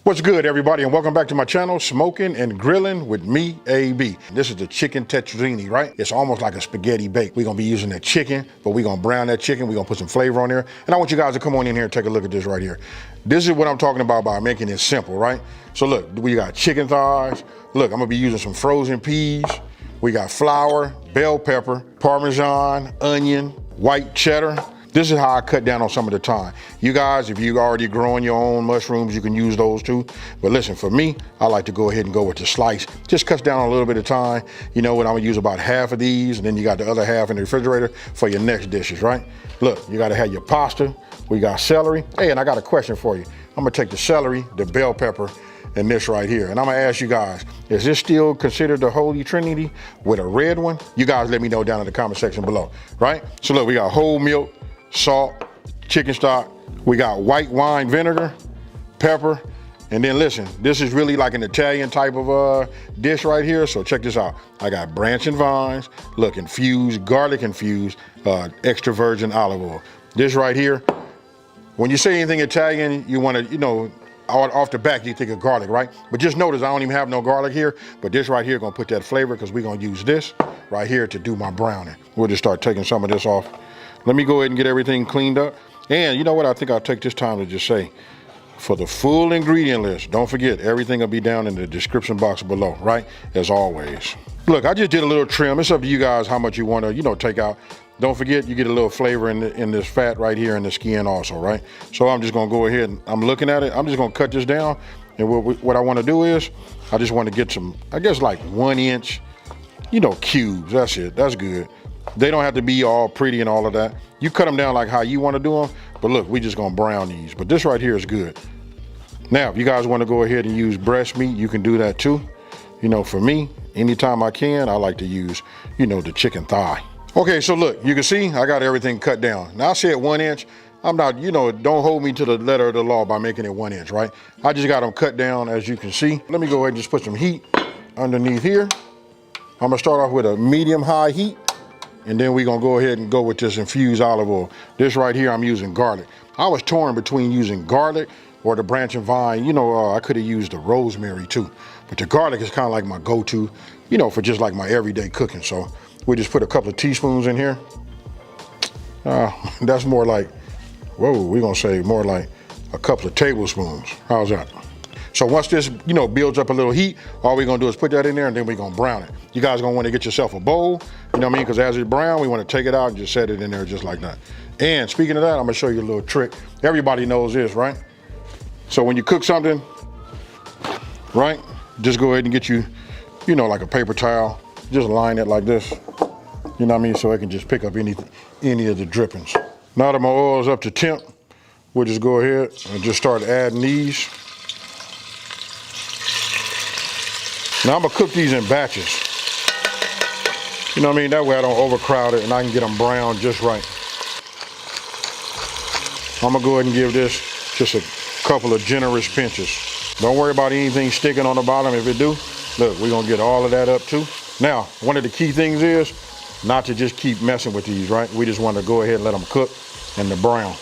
What's good, everybody, and welcome back to my channel, Smoking and Grilling with me, AB. This is the Chicken Tetrazzini, right? It's almost like a spaghetti bake. We're gonna be using that chicken, but we're gonna brown that chicken. We're gonna put some flavor on there. And I want you guys to come on in here and take a look at this right here. This is what I'm talking about by making it simple, right? So look, we got chicken thighs. Look, I'm gonna be using some frozen peas. We got flour, bell pepper, Parmesan, onion, white cheddar. This is how I cut down on some of the time. You guys, if you're already growing your own mushrooms, you can use those too. But listen, for me, I like to go ahead and go with the slice. Just cuts down on a little bit of time. You know what, I'm gonna use about half of these, and then you got the other half in the refrigerator for your next dishes, right? Look, you gotta have your pasta. We got celery. Hey, and I got a question for you. I'm gonna take the celery, the bell pepper, and this right here. And I'm gonna ask you guys, is this still considered the Holy Trinity with a red one? You guys let me know down in the comment section below, right? So look, we got whole milk, salt, chicken stock, we got white wine vinegar, pepper, and then listen, this is really like an Italian type of dish right here, so check this out. I got branch and vines, look, infused, garlic infused, extra virgin olive oil. This right here, when you say anything Italian, you wanna, you know, off the back you think of garlic, right? But just notice I don't even have no garlic here, but this right here gonna put that flavor because we're gonna use this right here to do my browning. We'll just start taking some of this off. Let me go ahead and get everything cleaned up. And you know what, I think I'll take this time to just say, for the full ingredient list, don't forget, everything will be down in the description box below, right? As always. Look, I just did a little trim. It's up to you guys how much you want to, you know, take out. Don't forget, you get a little flavor in this fat right here in the skin also, right? So I'm just gonna go ahead and I'm looking at it. I'm just gonna cut this down. And what I want to do is, I just want to get some, I guess like 1 inch, you know, cubes. That's it, that's good. They don't have to be all pretty and all of that. You cut them down like how you want to do them, but look, we just gonna brown these. But this right here is good. Now, if you guys want to go ahead and use breast meat, you can do that too. You know, for me, anytime I can, I like to use, you know, the chicken thigh. Okay, so look, you can see I got everything cut down. Now I said 1 inch. I'm not, you know, don't hold me to the letter of the law by making it 1 inch, right? I just got them cut down, as you can see. Let me go ahead and just put some heat underneath here. I'm gonna start off with a medium-high heat. And then we're gonna go ahead and go with this infused olive oil. This right here, I'm using garlic. I was torn between using garlic or the branch and vine. You know, I could have used the rosemary too. But the garlic is kind of like my go-to, you know, for just like my everyday cooking. So we just put a couple of teaspoons in here. That's more like, whoa, we're gonna say more like a couple of tablespoons. How's that? So once this, you know, builds up a little heat, all we're gonna do is put that in there and then we're gonna brown it. You guys gonna wanna get yourself a bowl, you know what I mean? Because as it's brown, we wanna take it out and just set it in there just like that. And speaking of that, I'm gonna show you a little trick. Everybody knows this, right? So when you cook something, right? Just go ahead and get you know, like a paper towel. Just line it like this, you know what I mean? So it can just pick up any of the drippings. Now that my oil is up to temp, we'll just go ahead and just start adding these. Now I'm gonna cook these in batches. You know what I mean? That way I don't overcrowd it and I can get them brown just right. I'm gonna go ahead and give this just a couple of generous pinches. Don't worry about anything sticking on the bottom. If it do, look, we're gonna get all of that up too. Now, one of the key things is not to just keep messing with these, right? We just wanna go ahead and let them cook in the brown.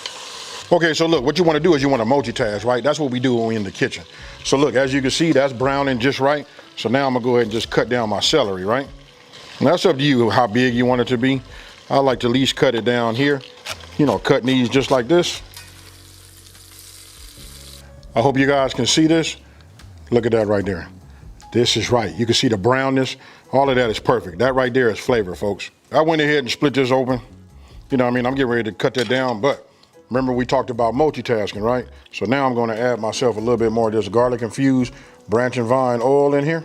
Okay, so look, what you wanna do is you wanna multitask, right? That's what we do when we're in the kitchen. So look, as you can see, that's browning just right. So now I'm gonna go ahead and just cut down my celery, right? And that's up to you how big you want it to be. I like to at least cut it down here. You know, cutting these just like this. I hope you guys can see this. Look at that right there. This is right. You can see the brownness. All of that is perfect. That right there is flavor, folks. I went ahead and split this open. You know what I mean? I'm getting ready to cut that down, but remember we talked about multitasking, right? So now I'm gonna add myself a little bit more of this garlic infused branch and vine oil in here.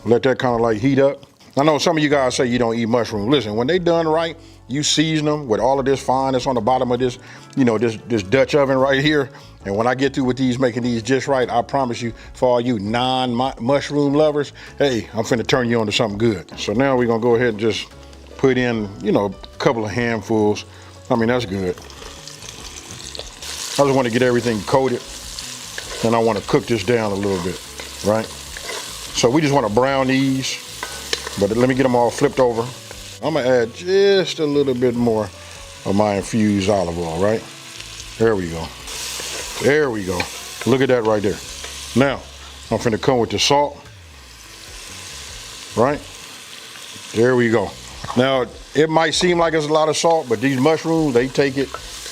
Let that kind of like heat up. I know some of you guys say you don't eat mushrooms. Listen, when they done right, you season them with all of this fine that's on the bottom of this, you know, this Dutch oven right here. And when I get through with these, making these just right, I promise you, for all you non-mushroom lovers, hey, I'm finna turn you on to something good. So now we're gonna go ahead and just put in, you know, a couple of handfuls. I mean, that's good. I just want to get everything coated, and I want to cook this down a little bit, right? So we just want to brown these, but let me get them all flipped over. I'm gonna add just a little bit more of my infused olive oil, right? There we go. There we go. Look at that right there. Now, I'm finna come with the salt, right? There we go. Now, it might seem like it's a lot of salt, but these mushrooms, they take it,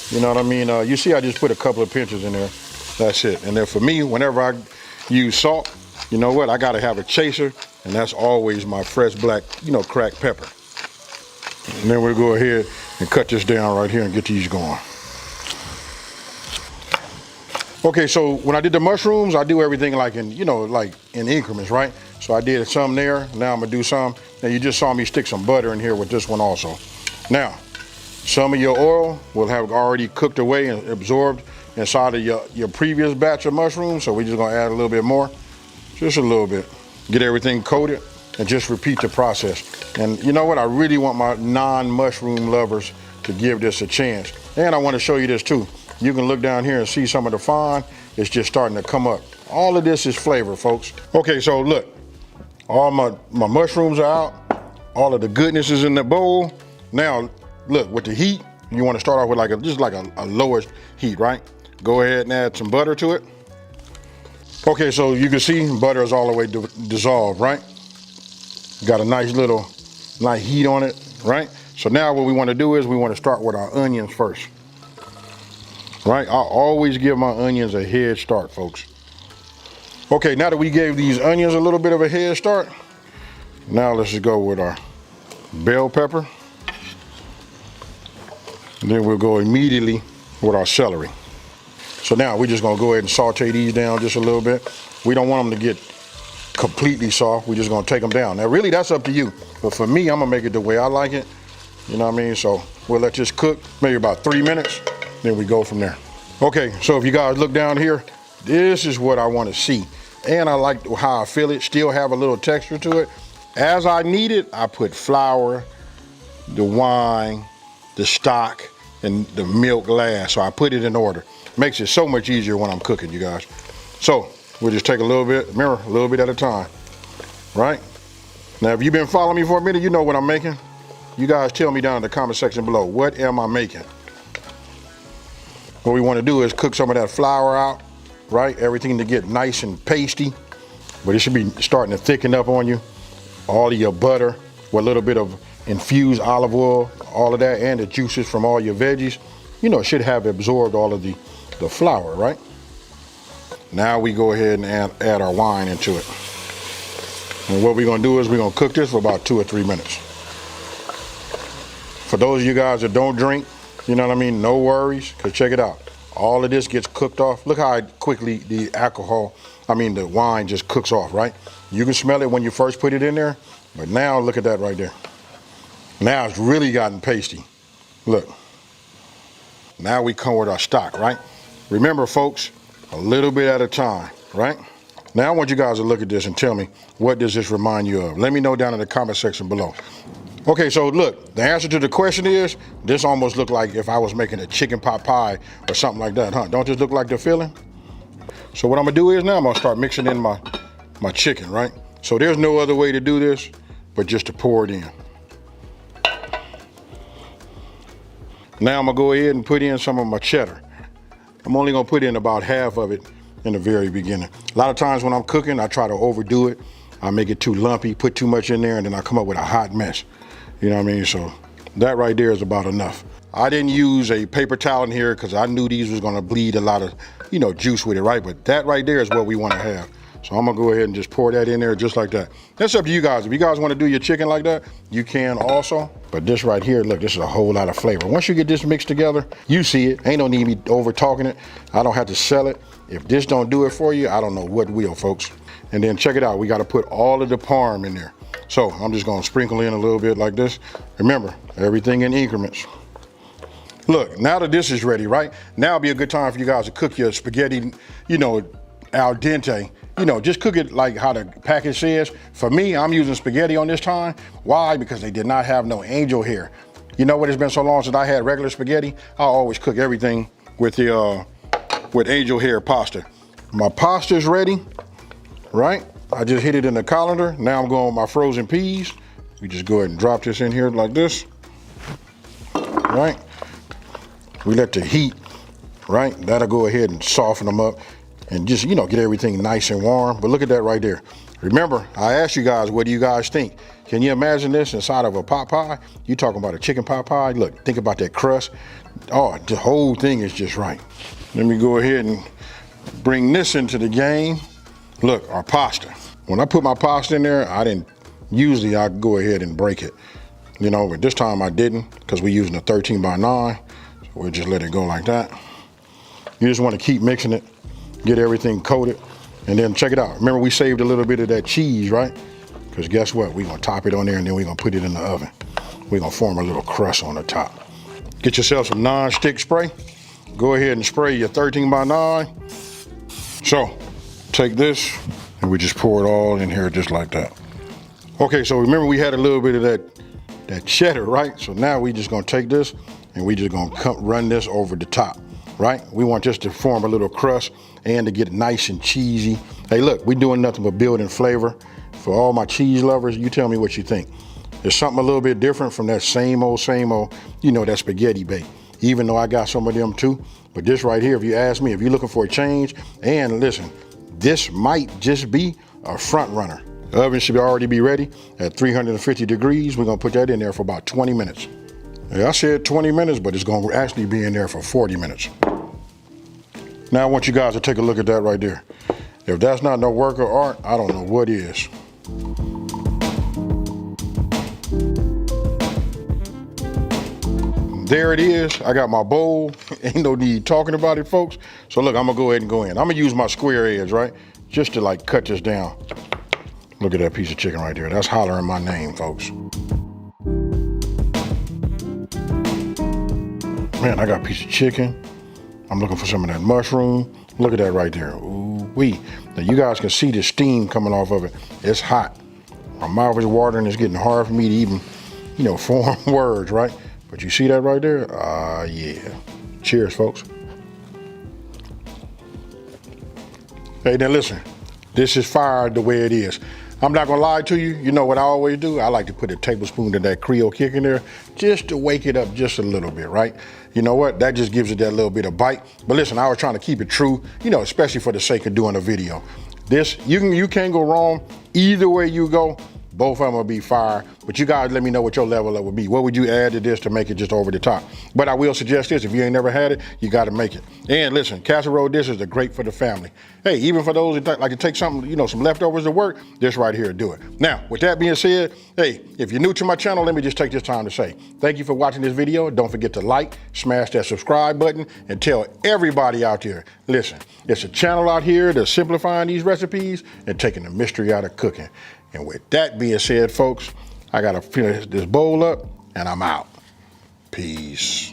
you know what I mean? You see I just put a couple of pinches in there. That's it. And then for me, whenever I use salt, you know what? I gotta have a chaser, and that's always my fresh black, cracked pepper. And then we'll go ahead and cut this down right here and get these going. Okay, so when I did the mushrooms, I do everything like in, like in increments, right? So I did some there, now I'm gonna do some. Now you just saw me stick some butter in here with this one also. Now, some of your oil will have already cooked away and absorbed inside of your previous batch of mushrooms, so we're just gonna add a little bit more, just a little bit. Get everything coated and just repeat the process. And you know what, I really want my non-mushroom lovers to give this a chance. And I wanna show you this too. You can look down here and see some of the fine. It's just starting to come up. All of this is flavor, folks. Okay, so look, all my mushrooms are out. All of the goodness is in the bowl. Now, look, with the heat, you want to start off with just like a lower heat, right? Go ahead and add some butter to it. Okay, so you can see butter is all the way dissolved, right? Got a nice heat on it, right? So now what we want to do is we want to start with our onions first. Right, I always give my onions a head start, folks. Okay, now that we gave these onions a little bit of a head start, now let's just go with our bell pepper. And then we'll go immediately with our celery. So now we're just gonna go ahead and saute these down just a little bit. We don't want them to get completely soft. We're just gonna take them down. Now really that's up to you. But for me, I'm gonna make it the way I like it. You know what I mean? So we'll let this cook maybe about 3 minutes. Then we go from there. Okay, so if you guys look down here, this is what I want to see. And I like how I feel it, still have a little texture to it. As I need it, I put flour, the wine, the stock, and the milk last. So I put it in order. Makes it so much easier when I'm cooking, you guys. So we'll just take a little bit, remember, a little bit at a time, right? Now, if you've been following me for a minute, you know what I'm making. You guys tell me down in the comment section below, what am I making? What we want to do is cook some of that flour out, right? Everything to get nice and pasty, but it should be starting to thicken up on you. All of your butter with a little bit of infused olive oil, all of that, and the juices from all your veggies, it should have absorbed all of the flour, right? Now we go ahead and add our wine into it. And what we're gonna do is we're gonna cook this for about 2 or 3 minutes. For those of you guys that don't drink, you know what I mean? No worries, because check it out. All of this gets cooked off. Look how quickly the wine just cooks off, right? You can smell it when you first put it in there, but now look at that right there. Now it's really gotten pasty. Look. Now we come with our stock, right? Remember, folks, a little bit at a time, right? Now I want you guys to look at this and tell me, what does this remind you of? Let me know down in the comment section below. Okay, so look, the answer to the question is, this almost looked like if I was making a chicken pot pie or something like that, huh? Don't this look like the filling? So what I'm gonna do is now I'm gonna start mixing in my chicken, right? So there's no other way to do this but just to pour it in. Now I'm gonna go ahead and put in some of my cheddar. I'm only gonna put in about half of it in the very beginning. A lot of times when I'm cooking, I try to overdo it. I make it too lumpy, put too much in there, and then I come up with a hot mess. You know what I mean? So that right there is about enough. I didn't use a paper towel in here because I knew these was gonna bleed a lot of, juice with it, right? But that right there is what we wanna have. So I'm gonna go ahead and just pour that in there just like that. That's up to you guys. If you guys wanna do your chicken like that, you can also. But this right here, look, this is a whole lot of flavor. Once you get this mixed together, you see it. Ain't no need me over talking it. I don't have to sell it. If this don't do it for you, I don't know what will, folks. And then check it out. We gotta put all of the parm in there. So I'm just gonna sprinkle in a little bit like this. Remember, everything in increments. Look, now that this is ready, right? Now would be a good time for you guys to cook your spaghetti, al dente. Just cook it like how the package says. For me, I'm using spaghetti on this time. Why? Because they did not have no angel hair. You know what? It's been so long since I had regular spaghetti. I always cook everything with with angel hair pasta. My pasta's ready, right? I just hit it in the colander. Now I'm going with my frozen peas. We just go ahead and drop this in here like this, right? We let the heat, right? That'll go ahead and soften them up. and just, you know, get everything nice and warm. But look at that right there. Remember, I asked you guys, what do you guys think? Can you imagine this inside of a pot pie? You talking about a chicken pot pie? Look, think about that crust. Oh, the whole thing is just right. Let me go ahead and bring this into the game. Look, our pasta. When I put my pasta in there, usually I go ahead and break it. You know, but this time I didn't, because we're using a 13 by 9. So we'll just let it go like that. You just want to keep mixing it, get everything coated, and then check it out. Remember, we saved a little bit of that cheese, right? Because guess what? We're gonna top it on there and then we're gonna put it in the oven. We're gonna form a little crust on the top. Get yourself some non-stick spray. Go ahead and spray your 13 by 9. So, take this and we just pour it all in here just like that. Okay, so remember we had a little bit of that cheddar, right? So now we just gonna take this and we just gonna run this over the top, right? We want this to form a little crust and to get nice and cheesy. Hey, look, we're doing nothing but building flavor. For all my cheese lovers, you tell me what you think. There's something a little bit different from that same old, you know, that spaghetti bake. Even though I got some of them too, but this right here, if you ask me, if you're looking for a change, and listen, this might just be a front runner. The oven should already be ready at 350 degrees. We're gonna put that in there for about 20 minutes. Yeah, I said 20 minutes, but it's gonna actually be in there for 40 minutes. Now I want you guys to take a look at that right there. If that's not no work of art, I don't know what is. There it is. I got my bowl. Ain't no need talking about it, folks. So look, I'm gonna go ahead and go in. I'm gonna use my square edge, right? Just to like cut this down. Look at that piece of chicken right there. That's hollering my name, folks. Man, I got a piece of chicken. I'm looking for some of that mushroom. Look at that right there. Ooh-wee. Now you guys can see the steam coming off of it. It's hot. My mouth is watering. It's getting hard for me to even, you know, form words, right? But you see that right there? Yeah. Cheers, folks. Hey, now listen, this is fire the way it is. I'm not gonna lie to you. You know what I always do? I like to put a tablespoon of that Creole kick in there just to wake it up just a little bit, right? You know what? That just gives it that little bit of bite. But listen, I was trying to keep it true, you know, especially for the sake of doing a video. This, you can't go wrong. Either way you go, both of them will be fire. But you guys let me know what your level up would be. What would you add to this to make it just over the top? But I will suggest this, if you ain't never had it, you gotta make it. And listen, casserole dishes are great for the family. Hey, even for those that like to take something, you know, some leftovers to work, this right here, do it. Now, with that being said, hey, if you're new to my channel, let me just take this time to say, thank you for watching this video. Don't forget to like, smash that subscribe button, and tell everybody out there, listen, it's a channel out here that's simplifying these recipes and taking the mystery out of cooking. And with that being said, folks, I gotta finish this bowl up and I'm out. Peace.